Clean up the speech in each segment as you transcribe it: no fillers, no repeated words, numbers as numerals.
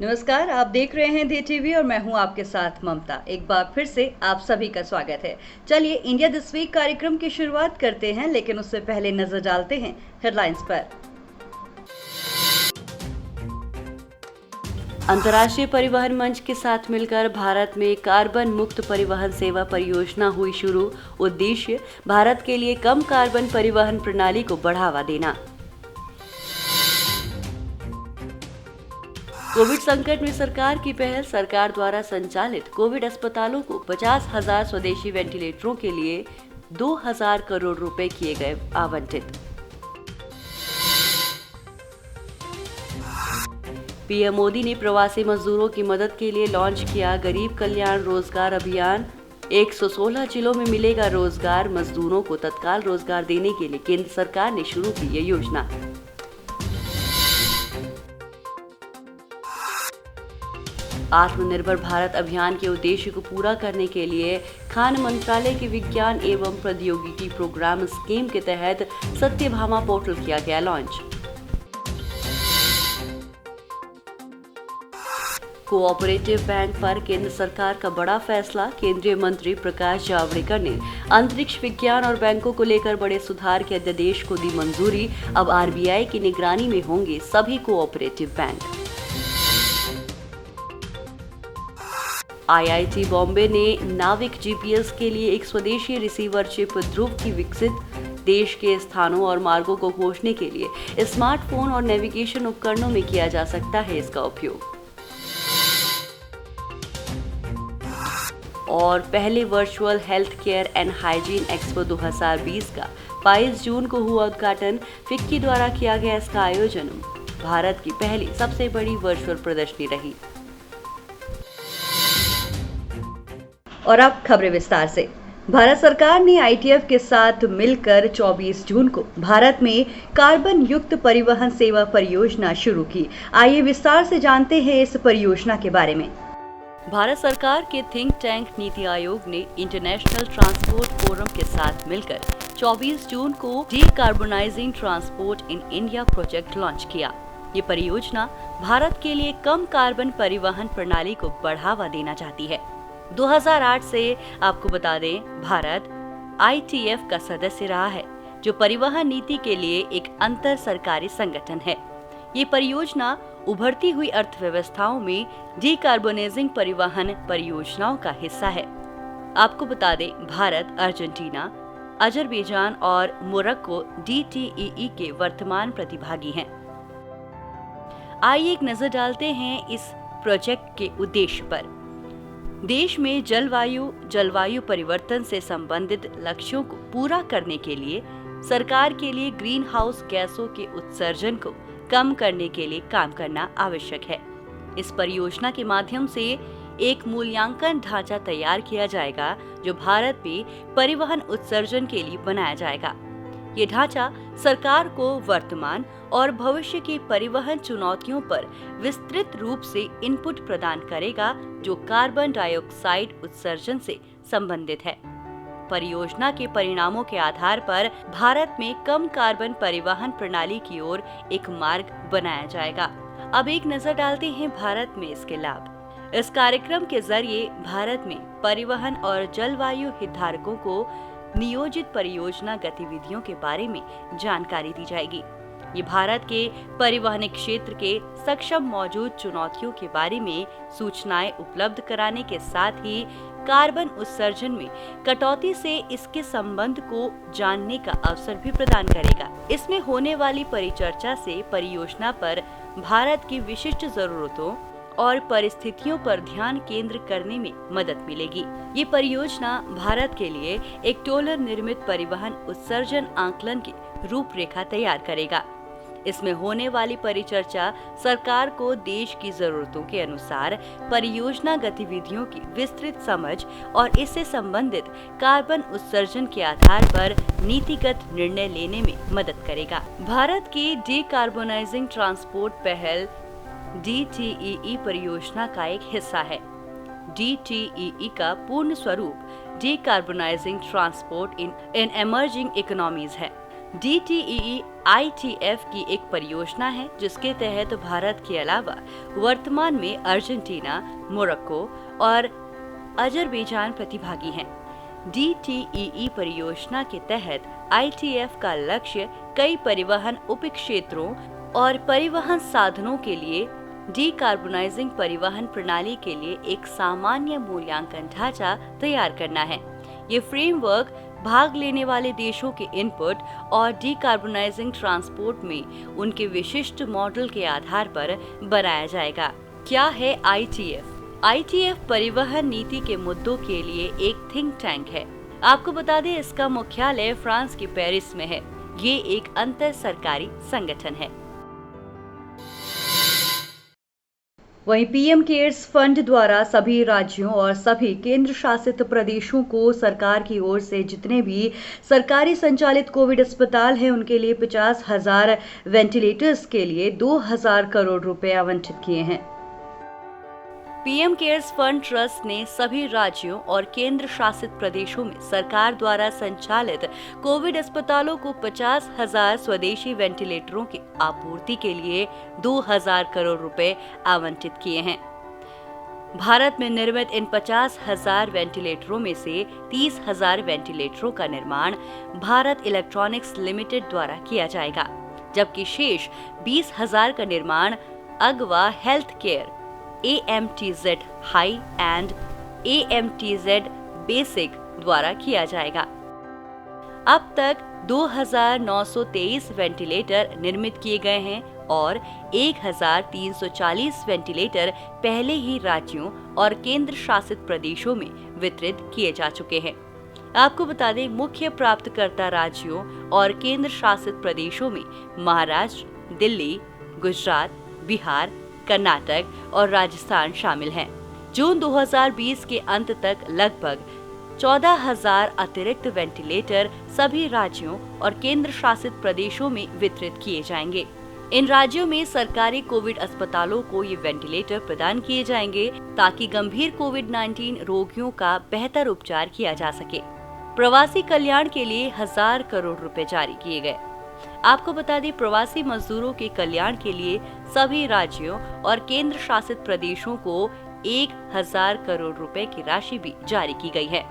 नमस्कार, आप देख रहे हैं दी टीवी और मैं हूं आपके साथ ममता। एक बार फिर से आप सभी का स्वागत है। चलिए इंडिया दिस वीक कार्यक्रम की शुरुआत करते हैं, लेकिन उससे पहले नजर डालते हैं हेडलाइंस पर। अंतर्राष्ट्रीय परिवहन मंच के साथ मिलकर भारत में कार्बन मुक्त परिवहन सेवा परियोजना हुई शुरू। उद्देश्य भारत के लिए कम कार्बन परिवहन प्रणाली को बढ़ावा देना। कोविड संकट में सरकार की पहल। सरकार द्वारा संचालित कोविड अस्पतालों को 50,000 स्वदेशी वेंटिलेटरों के लिए 2,000 करोड़ रुपए किए गए आवंटित। पीएम मोदी ने प्रवासी मजदूरों की मदद के लिए लॉन्च किया गरीब कल्याण रोजगार अभियान। 116 जिलों में मिलेगा रोजगार। मजदूरों को तत्काल रोजगार देने के लिए केंद्र सरकार ने शुरू की ये योजना। आत्मनिर्भर भारत अभियान के उद्देश्य को पूरा करने के लिए खान मंत्रालय के विज्ञान एवं प्रौद्योगिकी प्रोग्राम स्कीम के तहत सत्यभामा पोर्टल किया गया लॉन्च। कोऑपरेटिव बैंक पर केंद्र सरकार का बड़ा फैसला। केंद्रीय मंत्री प्रकाश जावड़ेकर ने अंतरिक्ष विज्ञान और बैंकों को लेकर बड़े सुधार के अध्यादेश को दी मंजूरी। अब आरबीआई की निगरानी में होंगे सभी कोऑपरेटिव बैंक। आईआईटी बॉम्बे ने नाविक जीपीएस के लिए एक स्वदेशी रिसीवर चिप ध्रुव की विकसित। देश के स्थानों और मार्गों को खोजने के लिए स्मार्टफोन और नेविगेशन उपकरणों में किया जा सकता है इसका उपयोग। और पहले virtual health care and hygiene expo 2020 का 22 जून को हुआ उद्घाटन। फिक्की द्वारा किया गया इसका आयोजन भारत की पहली सबसे बड़ी वर्चुअल प्रदर्शनी रही। और अब खबरें विस्तार से। भारत सरकार ने आईटीएफ के साथ मिलकर 24 जून को भारत में कार्बन युक्त परिवहन सेवा परियोजना शुरू की। आइए विस्तार से जानते हैं इस परियोजना के बारे में। भारत सरकार के थिंक टैंक नीति आयोग ने इंटरनेशनल ट्रांसपोर्ट फोरम के साथ मिलकर 24 जून को decarbonising transport in India project launch किया। ये परियोजना भारत के लिए कम कार्बन परिवहन प्रणाली को बढ़ावा देना चाहती है। 2008 से आपको बता दें, भारत आईटीएफ का सदस्य रहा है, जो परिवहन नीति के लिए एक अंतर सरकारी संगठन है। ये परियोजना उभरती हुई अर्थव्यवस्थाओं में डीकार्बोनाइजिंग परिवहन परियोजनाओं का हिस्सा है। आपको बता दें, भारत, अर्जेंटीना, अजरबैजान और मोरक्को डीटीईई के वर्तमान प्रतिभागी हैं। आइए एक नजर डालते हैं इस प्रोजेक्ट के उद्देश्य पर। देश में जलवायु परिवर्तन से संबंधित लक्ष्यों को पूरा करने के लिए सरकार के लिए ग्रीन हाउस गैसों के उत्सर्जन को कम करने के लिए काम करना आवश्यक है। इस परियोजना के माध्यम से एक मूल्यांकन ढांचा तैयार किया जाएगा, जो भारत में परिवहन उत्सर्जन के लिए बनाया जाएगा। ये ढांचा सरकार को वर्तमान और भविष्य की परिवहन चुनौतियों पर विस्तृत रूप से इनपुट प्रदान करेगा, जो कार्बन डाइऑक्साइड उत्सर्जन से संबंधित है। परियोजना के परिणामों के आधार पर भारत में कम कार्बन परिवहन प्रणाली की ओर एक मार्ग बनाया जाएगा। अब एक नजर डालते हैं भारत में इसके लाभ। इस कार्यक्रम के जरिए भारत में परिवहन और जलवायु हितधारकों को नियोजित परियोजना गतिविधियों के बारे में जानकारी दी जाएगी। ये भारत के परिवहन क्षेत्र के सक्षम मौजूद चुनौतियों के बारे में सूचनाएं उपलब्ध कराने के साथ ही कार्बन उत्सर्जन में कटौती से इसके संबंध को जानने का अवसर भी प्रदान करेगा। इसमें होने वाली परिचर्चा से परियोजना पर भारत की विशिष्ट जरूरतों और परिस्थितियों पर ध्यान केंद्र करने में मदद मिलेगी। ये परियोजना भारत के लिए एक टोलर निर्मित परिवहन उत्सर्जन आकलन की रूपरेखा तैयार करेगा। इसमें होने वाली परिचर्चा सरकार को देश की जरूरतों के अनुसार परियोजना गतिविधियों की विस्तृत समझ और इससे संबंधित कार्बन उत्सर्जन के आधार पर नीतिगत निर्णय लेने में मदद करेगा। भारत की डीकार्बोनाइजिंग ट्रांसपोर्ट पहल डीटीईई परियोजना का एक हिस्सा है। डीटीईई का पूर्ण स्वरूप decarbonising transport in emerging economies है। डीटीईई ITF की एक परियोजना है जिसके तहत भारत के अलावा वर्तमान में अर्जेंटीना, मोरक्को और अजरबैजान प्रतिभागी हैं। DTEE परियोजना के तहत ITF का लक्ष्य कई परिवहन उपक्षेत्रों और परिवहन साधनों के लिए डीकार्बोनाइजिंग परिवहन प्रणाली के लिए एक सामान्य मूल्यांकन ढांचा तैयार करना है। ये फ्रेमवर्क भाग लेने वाले देशों के इनपुट और डीकार्बोनाइजिंग ट्रांसपोर्ट में उनके विशिष्ट मॉडल के आधार पर बनाया जाएगा। क्या है ITF? ITF परिवहन नीति के मुद्दों के लिए एक थिंक टैंक है। आपको बता दें, इसका मुख्यालय फ्रांस के पेरिस में है। ये एक अंतर सरकारी संगठन है। वहीं पीएम केयर्स फंड द्वारा सभी राज्यों और सभी केंद्र शासित प्रदेशों को सरकार की ओर से जितने भी सरकारी संचालित कोविड अस्पताल हैं उनके लिए 50,000 वेंटिलेटर्स के लिए 2,000 करोड़ रुपए आवंटित किए हैं। पीएम केयर्स फंड ट्रस्ट ने सभी राज्यों और केंद्र शासित प्रदेशों में सरकार द्वारा संचालित कोविड अस्पतालों को 50,000 स्वदेशी वेंटिलेटरों की आपूर्ति के लिए 2,000 करोड़ रुपए आवंटित किए हैं। भारत में निर्मित इन 50,000 वेंटिलेटरों में से 30,000 वेंटिलेटरों का निर्माण भारत इलेक्ट्रॉनिक्स लिमिटेड द्वारा किया जाएगा, जबकि शेष 20,000 का निर्माण अगवा health care AMTZ high and AMTZ basic द्वारा किया जाएगा। अब तक 2,923 वेंटिलेटर निर्मित किए गए हैं और 1,340 वेंटिलेटर पहले ही राज्यों और केंद्र शासित प्रदेशों में वितरित किए जा चुके हैं। आपको बता दें, मुख्य प्राप्तकर्ता राज्यों और केंद्र शासित प्रदेशों में महाराष्ट्र, दिल्ली, गुजरात, बिहार, कर्नाटक और राजस्थान शामिल हैं। जून 2020 के अंत तक लगभग 14,000 अतिरिक्त वेंटिलेटर सभी राज्यों और केंद्र शासित प्रदेशों में वितरित किए जाएंगे। इन राज्यों में सरकारी कोविड अस्पतालों को ये वेंटिलेटर प्रदान किए जाएंगे ताकि गंभीर कोविड-19 रोगियों का बेहतर उपचार किया जा सके। प्रवासी कल्याण के लिए 1,000 करोड़ रुपए जारी किए गए। आपको बता दें, प्रवासी मजदूरों के कल्याण के लिए सभी राज्यों और केंद्र शासित प्रदेशों को 1,000 करोड़ रुपए की राशि भी जारी की गई है।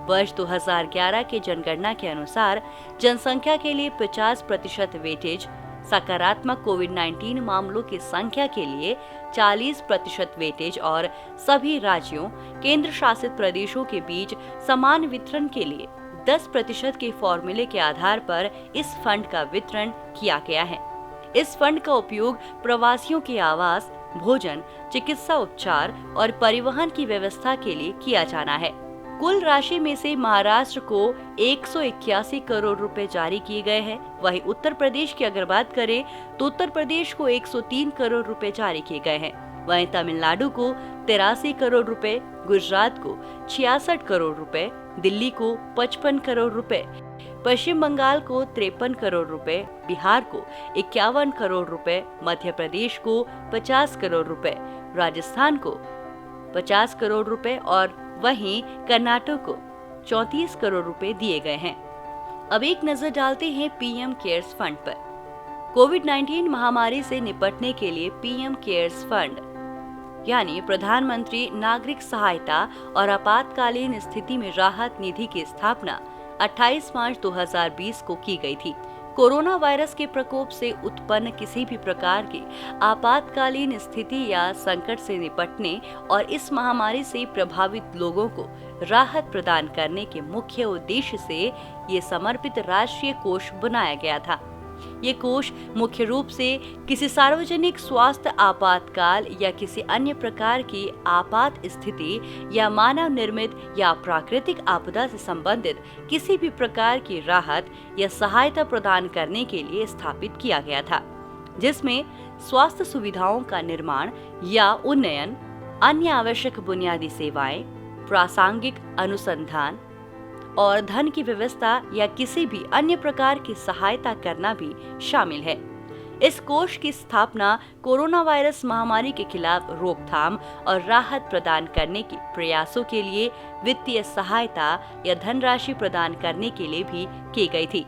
वर्ष 2011 के जनगणना के अनुसार जनसंख्या के लिए 50% वेटेज, सकारात्मक कोविड-19 मामलों की संख्या के लिए 40% वेटेज और सभी राज्यों, केंद्र शासित प्रदेशों के बीच समान वितरण के लिए 10% के फॉर्मूले के आधार पर इस फंड का वितरण किया गया है। इस फंड का उपयोग प्रवासियों के आवास, भोजन, चिकित्सा उपचार और परिवहन की व्यवस्था के लिए किया जाना है। कुल राशि में से महाराष्ट्र को 181 करोड़ रुपए जारी किए गए हैं। वहीं उत्तर प्रदेश की अगर बात करें तो उत्तर प्रदेश को 103 करोड़ रुपए जारी किए गए हैं। वहीं तमिलनाडु को 83 करोड़ रुपए, गुजरात को 66 करोड़ रुपए, दिल्ली को 55 करोड़ रुपए, पश्चिम बंगाल को 53 करोड़ रुपए, बिहार को 51 करोड़ रुपए, मध्य प्रदेश को 50 करोड़ रुपए, राजस्थान को 50 करोड़ रुपए और वहीं कर्नाटक को 34 करोड़ रुपए दिए गए हैं। अब एक नजर डालते हैं पीएम केयर्स फंड पर। कोविड-19 महामारी से निपटने के लिए पीएम केयर्स फंड यानी प्रधानमंत्री नागरिक सहायता और आपातकालीन स्थिति में राहत निधि की स्थापना 28 मार्च 2020 को की गई थी। कोरोना वायरस के प्रकोप से उत्पन्न किसी भी प्रकार की आपातकालीन स्थिति या संकट से निपटने और इस महामारी से प्रभावित लोगों को राहत प्रदान करने के मुख्य उद्देश्य से ये समर्पित राष्ट्रीय कोष बनाया गया था। ये कोष मुख्य रूप से किसी सार्वजनिक स्वास्थ्य आपातकाल या किसी अन्य प्रकार की आपात स्थिति या मानव निर्मित या प्राकृतिक आपदा से संबंधित किसी भी प्रकार की राहत या सहायता प्रदान करने के लिए स्थापित किया गया था, जिसमें स्वास्थ्य सुविधाओं का निर्माण या उन्नयन, अन्य आवश्यक बुनियादी सेवाएं, प्रासंगिक अनुसंधान और धन की व्यवस्था या किसी भी अन्य प्रकार की सहायता करना भी शामिल है। इस कोष की स्थापना कोरोना वायरस महामारी के खिलाफ रोकथाम और राहत प्रदान करने के प्रयासों के लिए वित्तीय सहायता या धनराशि प्रदान करने के लिए भी की गई थी।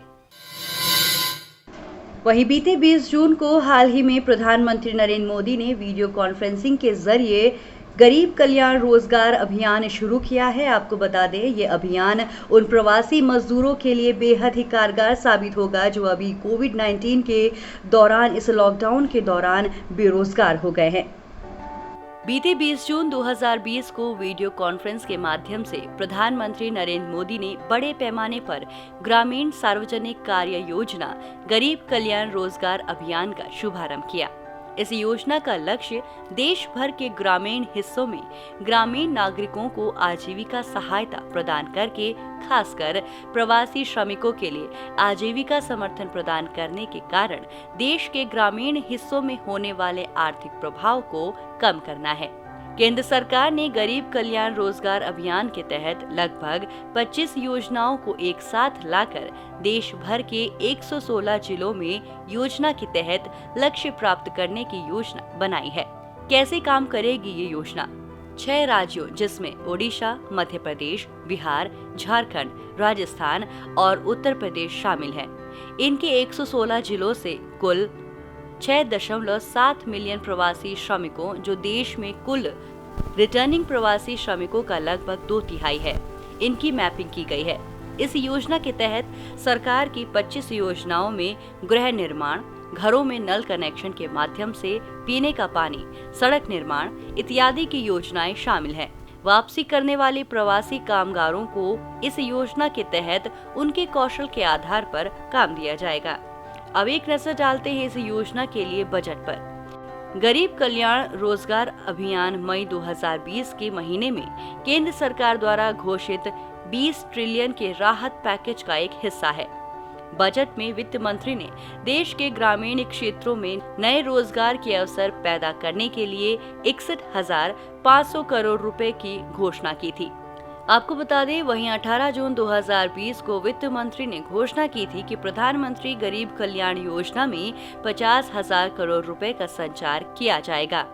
वहीं बीते 20 जून को हाल ही में प्रधानमंत्री नरेंद्र मोदी ने वीडियो कॉन्फ्रेंसिंग के जरिए गरीब कल्याण रोजगार अभियान शुरू किया है। आपको बता दें, ये अभियान उन प्रवासी मजदूरों के लिए बेहद ही कारगर साबित होगा जो अभी कोविड-19 के दौरान, इस लॉकडाउन के दौरान बेरोजगार हो गए हैं। बीते 20 जून 2020 को वीडियो कॉन्फ्रेंस के माध्यम से प्रधानमंत्री नरेंद्र मोदी ने बड़े पैमाने पर ग्रामीण सार्वजनिक कार्य योजना गरीब कल्याण रोजगार अभियान का शुभारंभ किया। इस योजना का लक्ष्य देश भर के ग्रामीण हिस्सों में ग्रामीण नागरिकों को आजीविका सहायता प्रदान करके खासकर प्रवासी श्रमिकों के लिए आजीविका समर्थन प्रदान करने के कारण देश के ग्रामीण हिस्सों में होने वाले आर्थिक प्रभाव को कम करना है। केंद्र सरकार ने गरीब कल्याण रोजगार अभियान के तहत लगभग 25 योजनाओं को एक साथ लाकर देश भर के 116 जिलों में योजना के तहत लक्ष्य प्राप्त करने की योजना बनाई है। कैसे काम करेगी ये योजना? 6 राज्यों जिसमें ओडिशा, मध्य प्रदेश, बिहार, झारखंड, राजस्थान और उत्तर प्रदेश शामिल हैं। इनके 116 जिलों से कुल 6.7 मिलियन प्रवासी श्रमिकों, जो देश में कुल रिटर्निंग प्रवासी श्रमिकों का लगभग 2/3 है, इनकी मैपिंग की गई है। इस योजना के तहत सरकार की 25 योजनाओं में गृह निर्माण, घरों में नल कनेक्शन के माध्यम से पीने का पानी, सड़क निर्माण इत्यादि की योजनाएं शामिल हैं। वापसी करने वाले प्रवासी कामगारों को इस योजना के तहत उनके कौशल के आधार पर काम दिया जाएगा। अब एक नजर डालते हैं इस योजना के लिए बजट पर। गरीब कल्याण रोजगार अभियान मई 2020 के महीने में केंद्र सरकार द्वारा घोषित 20 ट्रिलियन के राहत पैकेज का एक हिस्सा है। बजट में वित्त मंत्री ने देश के ग्रामीण क्षेत्रों में नए रोजगार के अवसर पैदा करने के लिए 61,500 करोड़ रुपए की घोषणा की थी। आपको बता दें, वहीं 18 जून 2020 को वित्त मंत्री ने घोषणा की थी कि प्रधानमंत्री गरीब कल्याण योजना में 50,000 करोड़ रुपए का संचार किया जाएगा।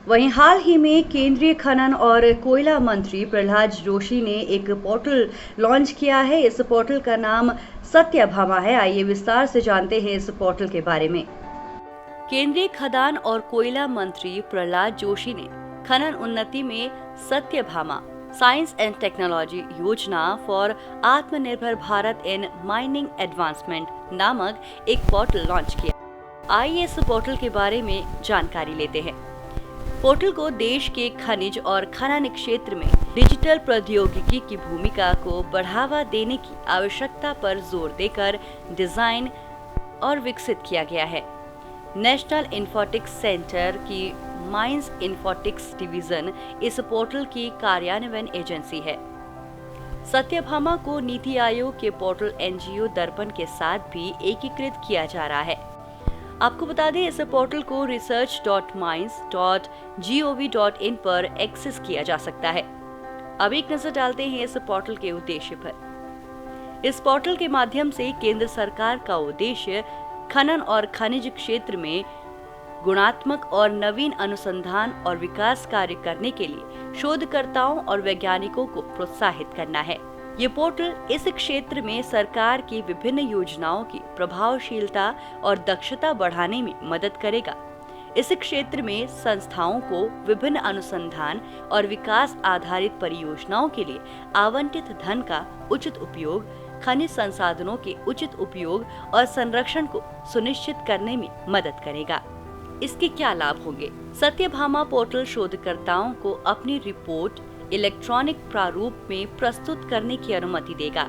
वहीं हाल ही में केंद्रीय खनन और कोयला मंत्री प्रहलाद जोशी ने एक पोर्टल लॉन्च किया है। इस पोर्टल का नाम सत्यभामा है। आइए विस्तार से जानते हैं इस पोर्टल के बारे में। केंद्रीय खदान और कोयला मंत्री प्रहलाद जोशी ने खनन उन्नति में सत्यभामा साइंस एंड टेक्नोलॉजी योजना फॉर आत्मनिर्भर भारत इन माइनिंग एडवांसमेंट नामक एक पोर्टल लॉन्च किया। आइए इस पोर्टल के बारे में जानकारी लेते हैं। पोर्टल को देश के खनिज और खनन क्षेत्र में डिजिटल प्रौद्योगिकी की भूमिका को बढ़ावा देने की आवश्यकता पर जोर देकर डिजाइन और विकसित किया गया है। नेशनल इन्फोटिक्स सेंटर की माइंस इन्फोटिक्स डिवीजन इस पोर्टल की कार्यान्वयन एजेंसी है। सत्यभामा को नीति आयोग के पोर्टल एनजीओ दर्पण के साथ भी एकीकृत किया जा रहा है। आपको बता दें, इस पोर्टल को research.mines.gov.in पर एक्सेस किया जा सकता है। अब एक नजर डालते हैं इस पोर्टल के उद्देश्य पर। इस पोर्टल के माध्यम से केंद्र सरकार का उद्देश्य खनन और खनिज क्षेत्र में गुणात्मक और नवीन अनुसंधान और विकास कार्य करने के लिए शोधकर्ताओं और वैज्ञानिकों को प्रोत्साहित करना है। ये पोर्टल इस क्षेत्र में सरकार की विभिन्न योजनाओं की प्रभावशीलता और दक्षता बढ़ाने में मदद करेगा। इस क्षेत्र में संस्थाओं को विभिन्न अनुसंधान और विकास आधारित परियोजनाओं के लिए आवंटित धन का उचित उपयोग, खनिज संसाधनों के उचित उपयोग और संरक्षण को सुनिश्चित करने में मदद करेगा। इसके क्या लाभ होंगे? सत्यभामा पोर्टल शोधकर्ताओं को अपनी रिपोर्ट इलेक्ट्रॉनिक प्रारूप में प्रस्तुत करने की अनुमति देगा।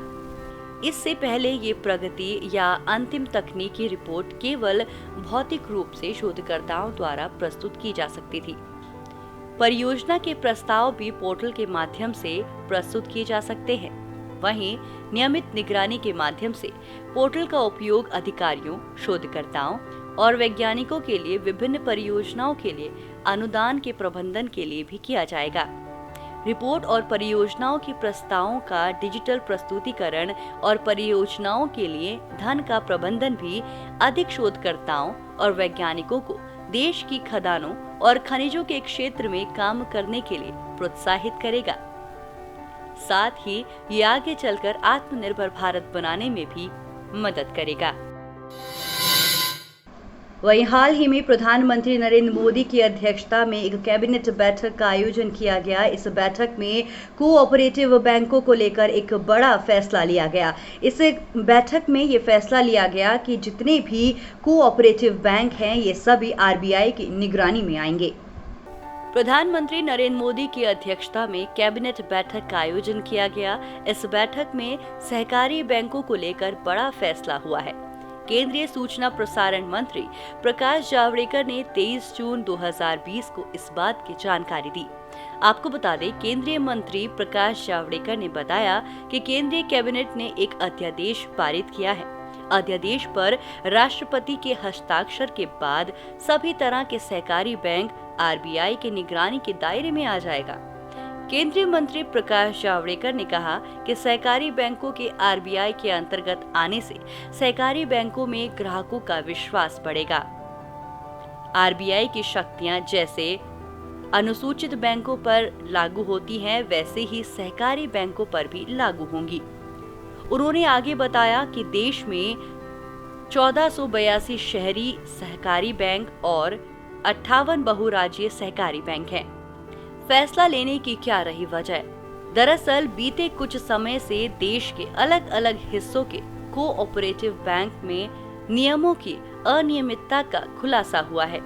इससे पहले ये प्रगति या अंतिम तकनीकी रिपोर्ट केवल भौतिक रूप से शोधकर्ताओं द्वारा प्रस्तुत की जा सकती थी। परियोजना के प्रस्ताव भी पोर्टल के माध्यम से प्रस्तुत किए जा सकते हैं। वहीं नियमित निगरानी के माध्यम से पोर्टल का उपयोग अधिकारियों, शोधकर्ताओं और वैज्ञानिकों के लिए विभिन्न परियोजनाओं के लिए अनुदान के प्रबंधन के लिए भी किया जाएगा। रिपोर्ट और परियोजनाओं के प्रस्तावों का डिजिटल प्रस्तुतिकरण और परियोजनाओं के लिए धन का प्रबंधन भी अधिक शोधकर्ताओं और वैज्ञानिकों को देश की खदानों और खनिजों के क्षेत्र में काम करने के लिए प्रोत्साहित करेगा। साथ ही ये आगे चलकर आत्मनिर्भर भारत बनाने में भी मदद करेगा। वहीं हाल ही में प्रधानमंत्री नरेंद्र मोदी की अध्यक्षता में एक कैबिनेट बैठक का आयोजन किया गया। इस बैठक में कोऑपरेटिव बैंकों को लेकर एक बड़ा फैसला लिया गया। इस बैठक में ये फैसला लिया गया कि जितने भी कोऑपरेटिव बैंक हैं ये सभी आरबीआई की निगरानी में आएंगे। प्रधानमंत्री नरेंद्र मोदी की अध्यक्षता में कैबिनेट बैठक का आयोजन किया गया। इस बैठक में सहकारी बैंकों को लेकर बड़ा फैसला हुआ है। केंद्रीय सूचना प्रसारण मंत्री प्रकाश जावड़ेकर ने 23 जून 2020 को इस बात की जानकारी दी। आपको बता दें, केंद्रीय मंत्री प्रकाश जावड़ेकर ने बताया कि केंद्रीय कैबिनेट ने एक अध्यादेश पारित किया है। अध्यादेश पर राष्ट्रपति के हस्ताक्षर के बाद सभी तरह के सहकारी बैंक आरबीआई के निगरानी के दायरे में आ जाएगा। केंद्रीय मंत्री प्रकाश जावड़ेकर ने कहा कि सहकारी बैंकों के आरबीआई के अंतर्गत आने से सहकारी बैंकों में ग्राहकों का विश्वास बढ़ेगा। आरबीआई की शक्तियां जैसे अनुसूचित बैंकों पर लागू होती हैं, वैसे ही सहकारी बैंकों पर भी लागू होंगी। उन्होंने आगे बताया कि देश में 1482 शहरी सहकारी बैंक और 58 बहुराज्यीय सहकारी बैंक हैं। फैसला लेने की क्या रही वजह? दरअसल बीते कुछ समय से देश के अलग अलग हिस्सों के कोऑपरेटिव बैंक में नियमों की अनियमितता का खुलासा हुआ है।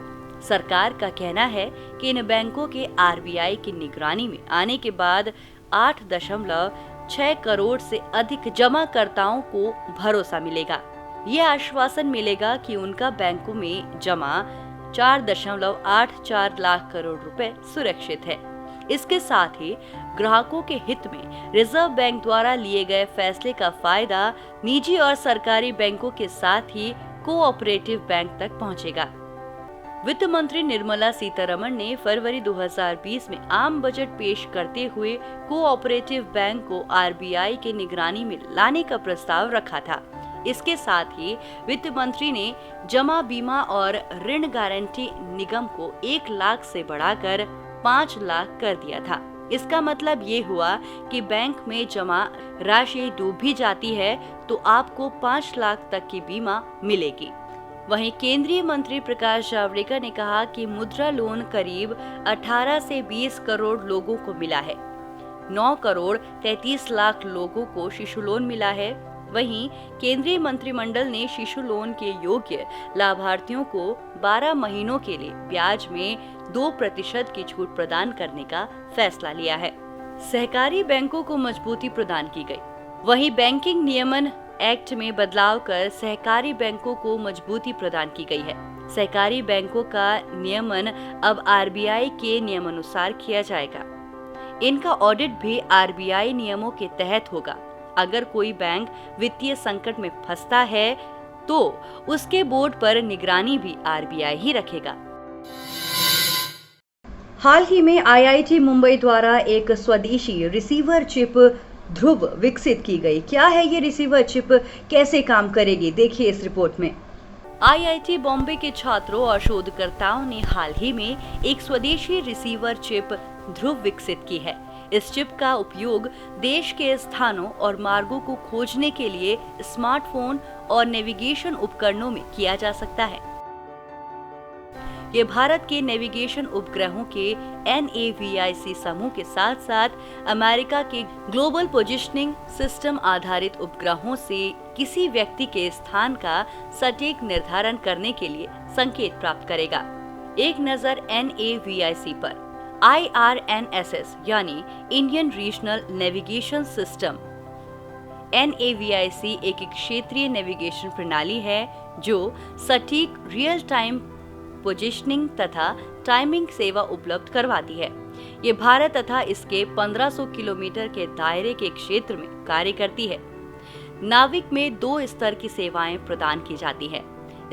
सरकार का कहना है कि इन बैंकों के आरबीआई की निगरानी में आने के बाद 8.6 करोड़ से अधिक जमाकर्ताओं को भरोसा मिलेगा। ये आश्वासन मिलेगा कि उनका बैंकों में जमा 4.84 लाख करोड़ रुपए सुरक्षित है। इसके साथ ही ग्राहकों के हित में रिजर्व बैंक द्वारा लिए गए फैसले का फायदा निजी और सरकारी बैंकों के साथ ही कोऑपरेटिव बैंक तक पहुंचेगा। वित्त मंत्री निर्मला सीतारमण ने फरवरी 2020 में आम बजट पेश करते हुए कोऑपरेटिव बैंक को आरबीआई के निगरानी में लाने का प्रस्ताव रखा था। इसके साथ ही वित्त मंत्री ने जमा बीमा और ऋण गारंटी निगम को 1 लाख से बढ़ाकर 5 लाख कर दिया था। इसका मतलब ये हुआ कि बैंक में जमा राशि डूब भी जाती है तो आपको 5 लाख तक की बीमा मिलेगी। वहीं केंद्रीय मंत्री प्रकाश जावड़ेकर ने कहा कि मुद्रा लोन करीब 18 से 20 करोड़ लोगों को मिला है। 9 करोड़ 33 लाख लोगों को शिशु लोन मिला है। वहीं केंद्रीय मंत्रिमंडल ने शिशु लोन के योग्य लाभार्थियों को 12 महीनों के लिए ब्याज में 2% की छूट प्रदान करने का फैसला लिया है। सहकारी बैंकों को मजबूती प्रदान की गई। वहीं बैंकिंग नियमन एक्ट में बदलाव कर सहकारी बैंकों को मजबूती प्रदान की गई है। सहकारी बैंकों का नियमन अब आरबीआई के नियमानुसार किया जाएगा। इनका ऑडिट भी आरबीआई नियमों के तहत होगा। अगर कोई बैंक वित्तीय संकट में फंसता है तो उसके बोर्ड पर निगरानी भी आरबीआई ही रखेगा। हाल ही में आईआईटी मुंबई द्वारा एक स्वदेशी रिसीवर चिप ध्रुव विकसित की गई। क्या है ये रिसीवर चिप, कैसे काम करेगी, देखिए इस रिपोर्ट में। आईआईटी बॉम्बे के छात्रों और शोधकर्ताओं ने हाल ही में एक स्वदेशी रिसीवर चिप ध्रुव विकसित की है। इस चिप का उपयोग देश के स्थानों और मार्गों को खोजने के लिए स्मार्टफोन और नेविगेशन उपकरणों में किया जा सकता है। ये भारत के नेविगेशन उपग्रहों के NAVIC समूह के साथ साथ अमेरिका के ग्लोबल पोजिशनिंग सिस्टम आधारित उपग्रहों से किसी व्यक्ति के स्थान का सटीक निर्धारण करने के लिए संकेत प्राप्त करेगा। एक नजर NAVIC पर। IRNSS यानी Indian regional navigation system NAVIC एक क्षेत्रीय नेविगेशन प्रणाली है जो सटीक रियल टाइम पोजिशनिंग तथा टाइमिंग सेवा उपलब्ध करवाती है। ये भारत तथा इसके 1500 किलोमीटर के दायरे के क्षेत्र में कार्य करती है। नाविक में 2 स्तर की सेवाएं प्रदान की जाती है,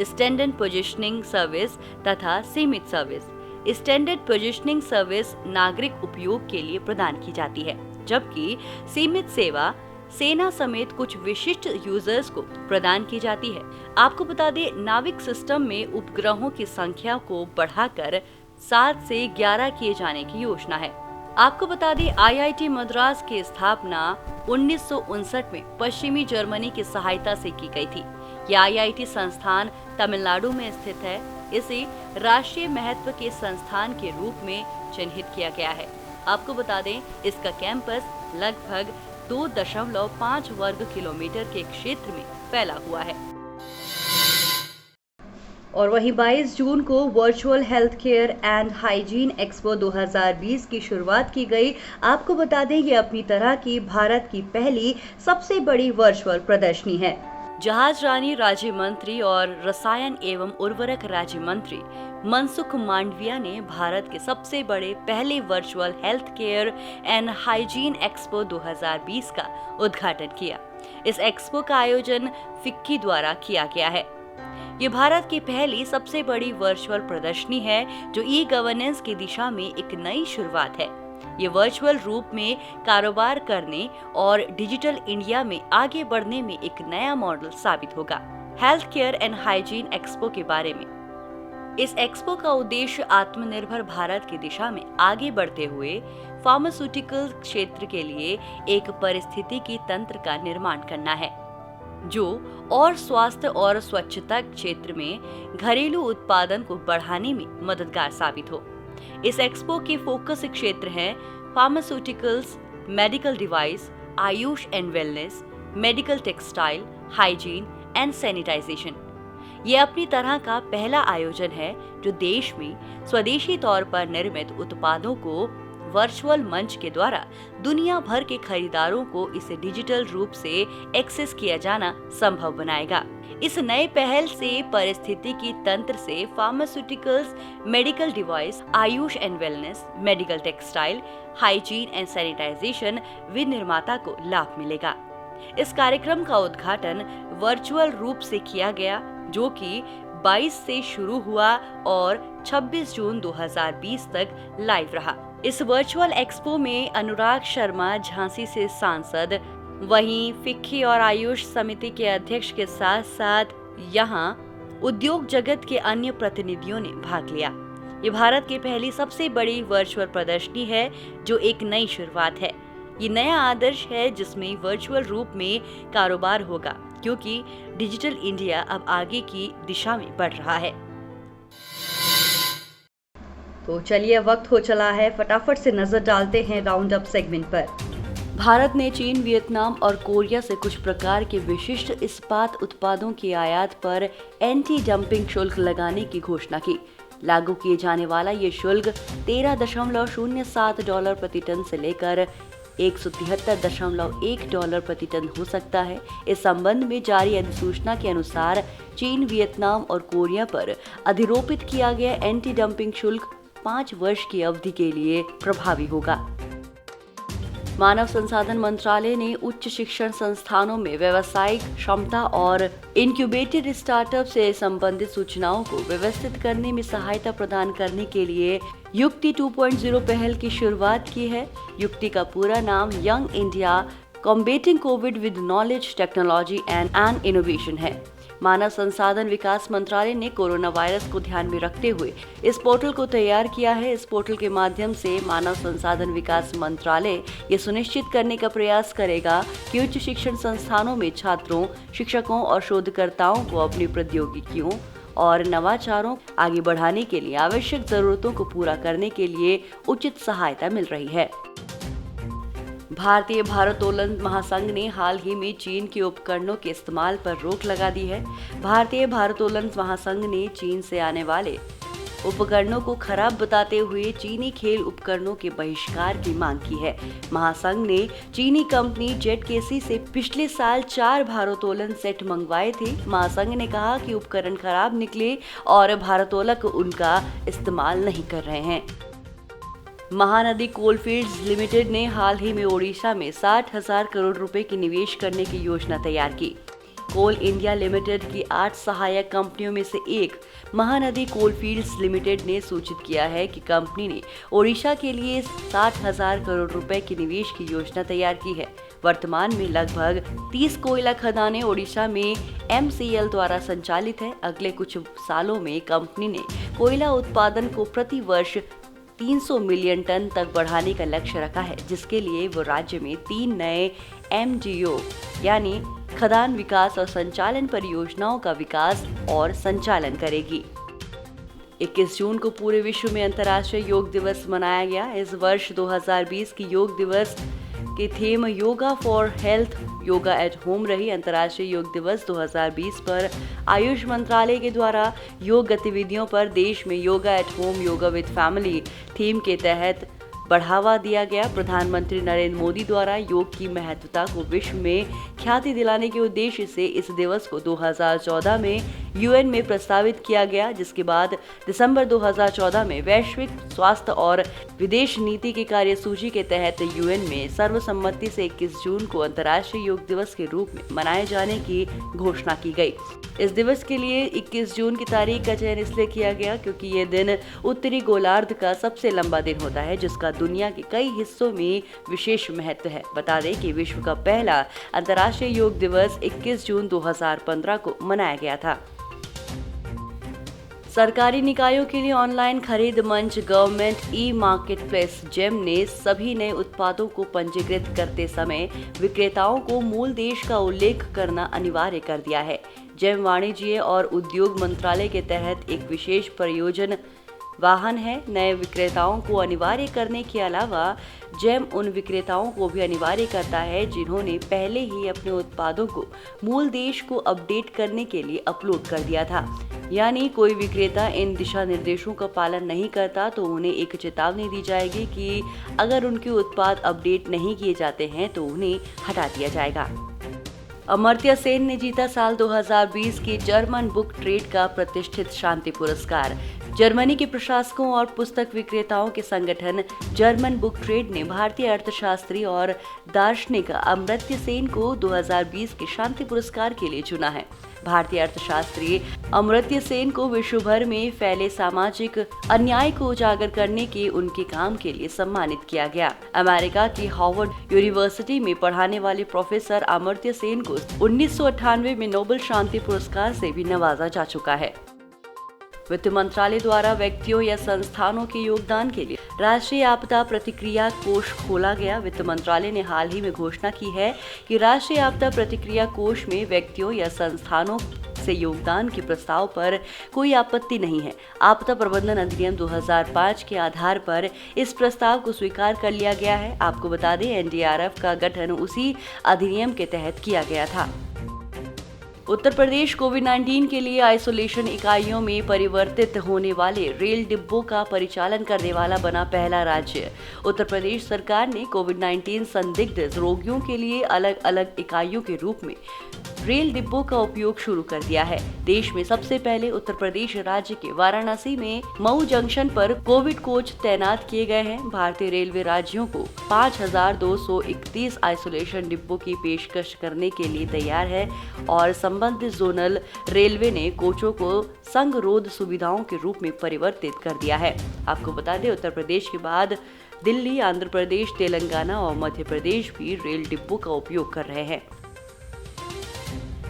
स्टैंडर्ड पोजिशनिंग सर्विस तथा सीमित सर्विस। स्टैंडर्ड पोजिशनिंग सर्विस नागरिक उपयोग के लिए प्रदान की जाती है, जबकि सीमित सेवा सेना समेत कुछ विशिष्ट यूजर्स को प्रदान की जाती है। आपको बता दें, नाविक सिस्टम में उपग्रहों की संख्या को बढ़ाकर 7 से 11 किए जाने की योजना है। आपको बता दें, आईआईटी मद्रास की स्थापना 1959 में पश्चिमी जर्मनी की सहायता से की गई थी। यह आईआईटी संस्थान तमिलनाडु में स्थित है। इसे राष्ट्रीय महत्व के संस्थान के रूप में चिन्हित किया गया है। आपको बता दें, इसका कैंपस लगभग 2.5 वर्ग किलोमीटर के क्षेत्र में फैला हुआ है। और वहीं 22 जून को virtual health care and hygiene expo 2020 की शुरुआत की गई। आपको बता दें, ये अपनी तरह की भारत की पहली सबसे बड़ी वर्चुअल प्रदर्शनी है। जहाज रानी राज्य मंत्री और रसायन एवं उर्वरक राज्य मंत्री मनसुख मांडविया ने भारत के सबसे बड़े पहले virtual health care and hygiene expo 2020 का उद्घाटन किया। इस एक्सपो का आयोजन फिक्की द्वारा किया गया है। ये भारत की पहली सबसे बड़ी वर्चुअल प्रदर्शनी है, जो ई गवर्नेंस की दिशा में एक नई शुरुआत है। ये वर्चुअल रूप में कारोबार करने और डिजिटल इंडिया में आगे बढ़ने में एक नया मॉडल साबित होगा। Health care and hygiene expo के बारे में, इस एक्सपो का उद्देश्य आत्मनिर्भर भारत की दिशा में आगे बढ़ते हुए फार्मास्यूटिकल क्षेत्र के लिए एक पारिस्थितिकी तंत्र का निर्माण करना है, जो और स्वास्थ्य और स्वच्छता क्षेत्र में घरेलू उत्पादन को बढ़ाने में मददगार साबित हो। इस एक्सपो के फोकस क्षेत्र हैं pharmaceuticals, medical device, AYUSH and wellness, medical textile, hygiene and sanitization. ये अपनी तरह का पहला आयोजन है जो देश में स्वदेशी तौर पर निर्मित उत्पादों को वर्चुअल मंच के द्वारा दुनिया भर के खरीदारों को इसे डिजिटल रूप से एक्सेस किया जाना संभव बनाएगा। इस नए पहल से पारिस्थितिकी तंत्र से pharmaceuticals, medical device, AYUSH and wellness, medical textile, hygiene and sanitization विनिर्माता को लाभ मिलेगा। इस कार्यक्रम का उद्घाटन वर्चुअल रूप से किया गया, जो कि 22 से शुरू हुआ और 26 जून 2020 तक लाइव रहा। इस वर्चुअल एक्सपो में अनुराग शर्मा झांसी से सांसद, वहीं फिक्की और आयुष समिति के अध्यक्ष के साथ साथ यहां उद्योग जगत के अन्य प्रतिनिधियों ने भाग लिया। ये भारत की पहली सबसे बड़ी वर्चुअल प्रदर्शनी है, जो एक नई शुरुआत है। ये नया आदर्श है जिसमें वर्चुअल रूप में कारोबार होगा, क्योंकि डिजिटल इंडिया अब आगे की दिशा में बढ़ रहा है। तो चलिए, वक्त हो चला है, फटाफट से नजर डालते हैं राउंड अप सेगमेंट पर। भारत ने चीन, वियतनाम और कोरिया से कुछ प्रकार के विशिष्ट इस्पात उत्पादों की आयात पर एंटी डंपिंग शुल्क लगाने की घोषणा की। लागू किए जाने वाला ये शुल्क $13.07 प्रति टन से लेकर $173.1 प्रति टन हो सकता है। इस संबंध में जारी अधिसूचना के अनुसार चीन, वियतनाम और कोरिया पर अधिरोपित किया गया एंटी डंपिंग शुल्क 5 वर्ष की अवधि के लिए प्रभावी होगा। मानव संसाधन मंत्रालय ने उच्च शिक्षण संस्थानों में व्यावसायिक क्षमता और इनक्यूबेटेड स्टार्टअप से संबंधित सूचनाओं को व्यवस्थित करने में सहायता प्रदान करने के लिए युक्ति 2.0 पहल की शुरुआत की है। युक्ति का पूरा नाम young India combating Covid with knowledge, technology and innovation है। मानव संसाधन विकास मंत्रालय ने कोरोना वायरस को ध्यान में रखते हुए इस पोर्टल को तैयार किया है। इस पोर्टल के माध्यम से मानव संसाधन विकास मंत्रालय ये सुनिश्चित करने का प्रयास करेगा कि उच्च शिक्षण संस्थानों में छात्रों, शिक्षकों और शोधकर्ताओं को अपनी प्रौद्योगिकियों और नवाचारों आगे बढ़ाने के लिए आवश्यक जरूरतों को पूरा करने के लिए उचित सहायता मिल रही है। भारतीय भारोत्तोलन महासंघ ने हाल ही में चीन के उपकरणों के इस्तेमाल पर रोक लगा दी है। भारतीय भारोत्तोलन महासंघ ने चीन से आने वाले उपकरणों को खराब बताते हुए चीनी खेल उपकरणों के बहिष्कार की मांग की है। महासंघ ने चीनी कंपनी जेटकेसी से पिछले साल 4 भारोत्तोलन सेट मंगवाए थे। महासंघ ने कहा कि उपकरण खराब निकले और भारोत्तोलक उनका इस्तेमाल नहीं कर रहे हैं। महानदी कोलफील्ड्स लिमिटेड ने हाल ही में ओडिशा में 60,000 करोड़ रुपए की निवेश करने की योजना तैयार की। कोल इंडिया लिमिटेड की 8 सहायक कंपनियों में से एक महानदी कोलफील्ड्स लिमिटेड ने सूचित किया है कि कंपनी ने ओडिशा के लिए 60,000 करोड़ रुपए की निवेश की योजना तैयार की है। वर्तमान में लगभग 30 कोयला खदानें ओडिशा में MCL द्वारा संचालित है। अगले कुछ सालों में कंपनी ने कोयला उत्पादन को प्रति वर्ष 300 मिलियन टन तक बढ़ाने का लक्ष्य रखा है, जिसके लिए वो राज्य में 3 नए MDO यानी खदान विकास और संचालन परियोजनाओं का विकास और संचालन करेगी। 21 जून को पूरे विश्व में अंतर्राष्ट्रीय योग दिवस मनाया गया। इस वर्ष 2020 की योग दिवस की theme yoga for health, yoga at home रही। अंतर्राष्ट्रीय योग दिवस 2020 पर आयुष मंत्रालय के द्वारा योग गतिविधियों पर देश में yoga at home, yoga with family theme के तहत बढ़ावा दिया गया। प्रधानमंत्री नरेंद्र मोदी द्वारा योग की महत्वता को विश्व में ख्याति दिलाने के उद्देश्य से इस दिवस को 2014 में UN में प्रस्तावित किया गया, जिसके बाद दिसंबर 2014 में वैश्विक स्वास्थ्य और विदेश नीति की कार्यसूची के तहत UN में सर्वसम्मति से 21 जून को अंतर्राष्ट्रीय योग दिवस के रूप में मनाए जाने की घोषणा की गई। इस दिवस के लिए 21 जून की तारीख का चयन इसलिए किया गया क्योंकि ये दिन उत्तरी गोलार्ध का सबसे लंबा दिन होता है, जिसका दुनिया के कई हिस्सों में विशेष महत्व है। बता दें कि विश्व का पहला अंतर्राष्ट्रीय योग दिवस 21 जून 2015 को मनाया गया था। सरकारी निकायों के लिए ऑनलाइन खरीद मंच गवर्नमेंट ई-मार्केटप्लेस जेम ने सभी नए उत्पादों को पंजीकृत करते समय विक्रेताओं को मूल देश का उल्लेख करना अनिवार्य कर दिया है। जेम वाणिज्य और उद्योग मंत्रालय के तहत एक विशेष परियोजना वाहन है। नए विक्रेताओं को अनिवार्य करने के अलावा जेम उन विक्रेताओं को भी अनिवार्य करता है जिन्होंने पहले ही अपने उत्पादों को मूल देश को अपडेट करने के लिए अपलोड कर दिया था। यानी कोई विक्रेता इन दिशा निर्देशों का पालन नहीं करता तो उन्हें एक चेतावनी दी जाएगी कि अगर उनके उत्पाद अपडेट नहीं किए जाते हैं तो उन्हें हटा दिया जाएगा। अमर्त्य सेन ने जीता साल 2020 की जर्मन बुक ट्रेड का प्रतिष्ठित शांति पुरस्कार। जर्मनी के प्रशासकों और पुस्तक विक्रेताओं के संगठन जर्मन बुक ट्रेड ने भारतीय अर्थशास्त्री और दार्शनिक अमर्त्य सेन को 2020 के शांति पुरस्कार के लिए चुना है। भारतीय अर्थशास्त्री अमर्त्य सेन को विश्व भर में फैले सामाजिक अन्याय को उजागर करने के उनके काम के लिए सम्मानित किया गया। अमेरिका की हार्वर्ड यूनिवर्सिटी में पढ़ाने वाले प्रोफेसर अमर्त्य सेन को 1998 में नोबेल शांति पुरस्कार से भी नवाजा जा चुका है। वित्त मंत्रालय द्वारा व्यक्तियों या संस्थानों के योगदान के लिए राष्ट्रीय आपदा प्रतिक्रिया कोष खोला गया। वित्त मंत्रालय ने हाल ही में घोषणा की है कि राष्ट्रीय आपदा प्रतिक्रिया कोष में व्यक्तियों या संस्थानों से योगदान के प्रस्ताव पर कोई आपत्ति नहीं है। आपदा प्रबंधन अधिनियम 2005 के आधार पर इस प्रस्ताव को स्वीकार कर लिया गया है। आपको बता दें, NDRF का गठन उसी अधिनियम के तहत किया गया था। उत्तर प्रदेश कोविड-19 के लिए आइसोलेशन इकाइयों में परिवर्तित होने वाले रेल डिब्बों का परिचालन करने वाला बना पहला राज्य। उत्तर प्रदेश सरकार ने कोविड-19 संदिग्ध रोगियों के लिए अलग अलग इकाइयों के रूप में रेल डिब्बों का उपयोग शुरू कर दिया है। देश में सबसे पहले उत्तर प्रदेश राज्य के वाराणसी में मऊ जंक्शन पर कोविड कोच तैनात किए गए हैं। भारतीय रेलवे राज्यों को 5231 आइसोलेशन डिब्बों की पेशकश करने के लिए तैयार है और संबंधित जोनल रेलवे ने कोचों को संगरोध सुविधाओं के रूप में परिवर्तित कर दिया है। आपको बता दें, उत्तर प्रदेश के बाद दिल्ली, आंध्र प्रदेश, तेलंगाना और मध्य प्रदेश भी रेल डिब्बों का उपयोग कर रहे हैं।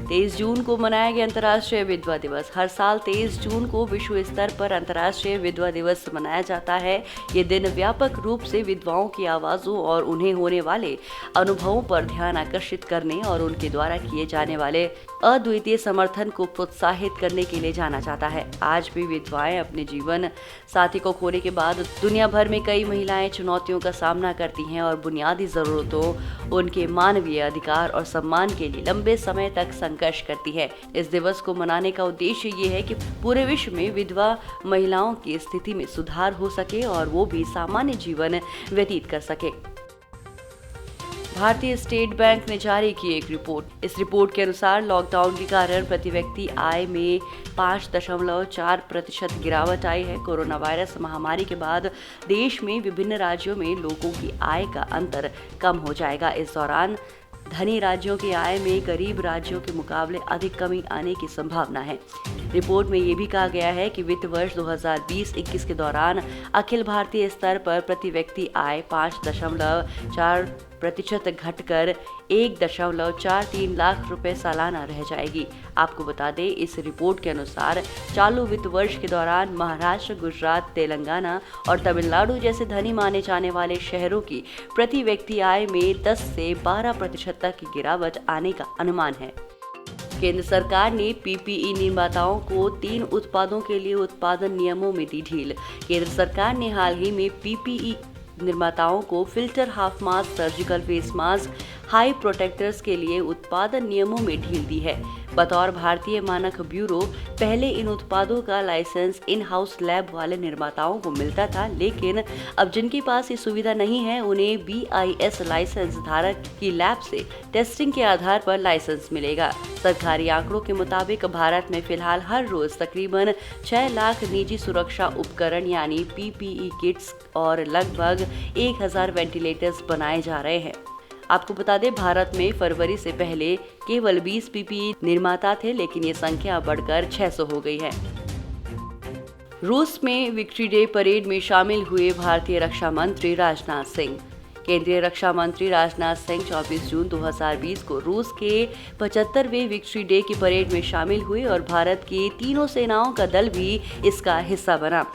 23 जून को मनाया गया अंतर्राष्ट्रीय विधवा दिवस। हर साल 23 जून को विश्व स्तर पर अंतर्राष्ट्रीय विधवा दिवस मनाया जाता है। ये दिन व्यापक रूप से विधवाओं की आवाज़ों और उन्हें होने वाले अनुभवों पर ध्यान आकर्षित करने और उनके द्वारा किए जाने वाले अद्वितीय समर्थन को प्रोत्साहित करने के लिए जाना जाता है। आज भी विधवाएं अपने जीवन साथी को खोने के बाद दुनिया भर में कई महिलाएं चुनौतियों का सामना करती हैं और बुनियादी ज़रूरतों, उनके मानवीय अधिकार और सम्मान के लिए लंबे समय तक संघर्ष करती है। इस दिवस को मनाने का उद्देश्य ये है कि पूरे विश्व में विधवा महिलाओं की स्थिति में सुधार हो सके और वो भी सामान्य जीवन व्यतीत कर सके। भारतीय स्टेट बैंक ने जारी की एक रिपोर्ट। इस रिपोर्ट के अनुसार लॉकडाउन के कारण प्रति व्यक्ति आय में 5.4% गिरावट आई है। कोरोना वायरस महामारी के बाद देश में विभिन्न राज्यों में लोगों की आय का अंतर कम हो जाएगा। इस दौरान धनी राज्यों की आय में गरीब राज्यों के मुकाबले अधिक कमी आने की संभावना है। रिपोर्ट में ये भी कहा गया है कि वित्त वर्ष 2020-21 के दौरान अखिल भारतीय स्तर पर प्रति व्यक्ति आय 5.4 प्रतिशत घटकर 1.43 लाख रुपए सालाना रह जाएगी। आपको बता दें, इस रिपोर्ट के अनुसार चालू वित्त वर्ष के दौरान महाराष्ट्र, गुजरात, तेलंगाना और तमिलनाडु जैसे धनी माने जाने वाले शहरों की प्रति व्यक्ति आय में 10 से 12% तक की गिरावट आने का अनुमान है। केंद्र सरकार ने पीपीई निर्माताओं को 3 उत्पादों के लिए उत्पादन नियमों में दी ढील। केंद्र सरकार ने हाल ही में पीपीई निर्माताओं को filter, half mask, surgical face mask, high protectors के लिए उत्पादन नियमों में ढील दी है। बतौर भारतीय मानक ब्यूरो, पहले इन उत्पादों का लाइसेंस इन हाउस लैब वाले निर्माताओं को मिलता था, लेकिन अब जिनके पास ये सुविधा नहीं है उन्हें BIS लाइसेंस धारक की लैब से टेस्टिंग के आधार पर लाइसेंस मिलेगा। सरकारी आंकड़ों के मुताबिक भारत में फिलहाल हर रोज तकरीबन 6 लाख निजी सुरक्षा उपकरण यानी PPE किट्स और लगभग 1000 वेंटिलेटर्स बनाए जा रहे हैं। आपको बता दें, भारत में फरवरी से पहले केवल 20 PPE निर्माता थे, लेकिन ये संख्या बढ़कर 600 हो गई है। रूस में विक्ट्री डे परेड में शामिल हुए भारतीय रक्षा मंत्री राजनाथ सिंह। केंद्रीय रक्षा मंत्री राजनाथ सिंह 24 जून 2020 को रूस के 75वें विक्ट्री डे की परेड में शामिल हुए और भारत की तीनों सेनाओं का दल भी इसका हिस्सा बना।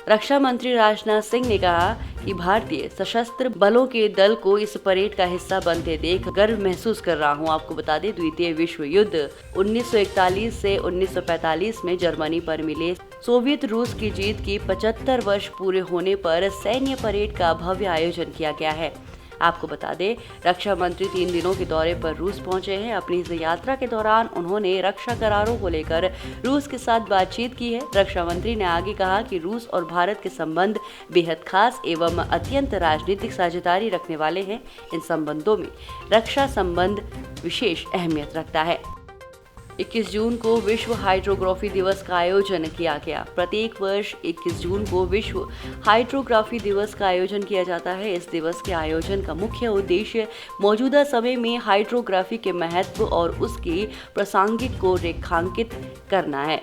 रक्षा मंत्री राजनाथ सिंह ने कहा कि भारतीय सशस्त्र बलों के दल को इस परेड का हिस्सा बनते देख गर्व महसूस कर रहा हूं। आपको बता दें, द्वितीय विश्व युद्ध 1941 से 1945 में जर्मनी पर मिले सोवियत रूस की जीत की 75 वर्ष पूरे होने पर सैन्य परेड का भव्य आयोजन किया गया है। आपको बता दें, रक्षा मंत्री 3 दिनों के दौरे पर रूस पहुंचे हैं। अपनी इस यात्रा के दौरान उन्होंने रक्षा करारों को लेकर रूस के साथ बातचीत की है। रक्षा मंत्री ने आगे कहा कि रूस और भारत के संबंध बेहद खास एवं अत्यंत राजनीतिक साझेदारी रखने वाले हैं। इन संबंधों में रक्षा संबंध विशेष अहमियत रखता है। 21 जून को विश्व हाइड्रोग्राफी दिवस का आयोजन किया गया। प्रत्येक वर्ष 21 जून को विश्व हाइड्रोग्राफी दिवस का आयोजन किया जाता है। इस दिवस के आयोजन का मुख्य उद्देश्य मौजूदा समय में हाइड्रोग्राफी के महत्व और उसकी प्रासंगिक को रेखांकित करना है।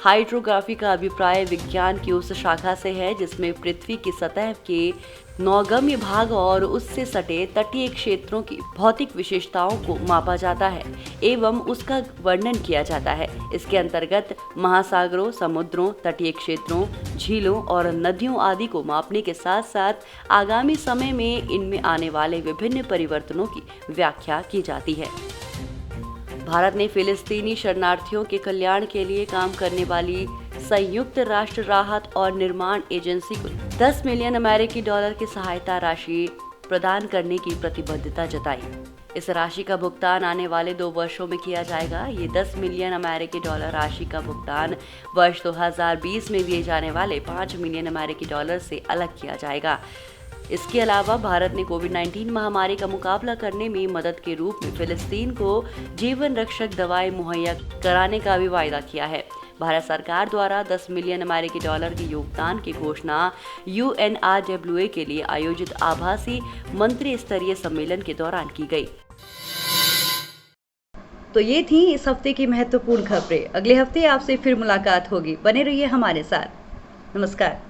हाइड्रोग्राफी का अभिप्राय विज्ञान की उस शाखा से है जिसमें पृथ्वी की सतह के नौगम्य भाग और उससे सटे तटीय क्षेत्रों की भौतिक विशेषताओं को मापा जाता है एवं उसका वर्णन किया जाता है। इसके अंतर्गत महासागरों, समुद्रों, तटीय क्षेत्रों, झीलों और नदियों आदि को मापने के साथ साथ आगामी समय में इनमें आने वाले विभिन्न परिवर्तनों की व्याख्या की जाती है। भारत ने फिलिस्तीनी शरणार्थियों के कल्याण के लिए काम करने वाली संयुक्त राष्ट्र राहत और निर्माण एजेंसी को 10 मिलियन अमेरिकी डॉलर की सहायता राशि प्रदान करने की प्रतिबद्धता जताई। इस राशि का भुगतान आने वाले 2 वर्षों में किया जाएगा। ये 10 मिलियन अमेरिकी डॉलर राशि का भुगतान वर्ष 2020 में दिए जाने वाले 5 मिलियन अमेरिकी डॉलर से अलग किया जाएगा। इसके अलावा भारत ने कोविड-19 महामारी का मुकाबला करने में मदद के रूप में फिलिस्तीन को जीवन रक्षक दवाएं मुहैया कराने का भी वायदा किया है। भारत सरकार द्वारा 10 मिलियन अमेरिकी डॉलर के योगदान की घोषणा UNRWA के लिए आयोजित आभासी मंत्री स्तरीय सम्मेलन के दौरान की गई। तो ये थी इस हफ्ते की महत्वपूर्ण खबरें। अगले हफ्ते आपसे फिर मुलाकात होगी। बने रहिए हमारे साथ। नमस्कार।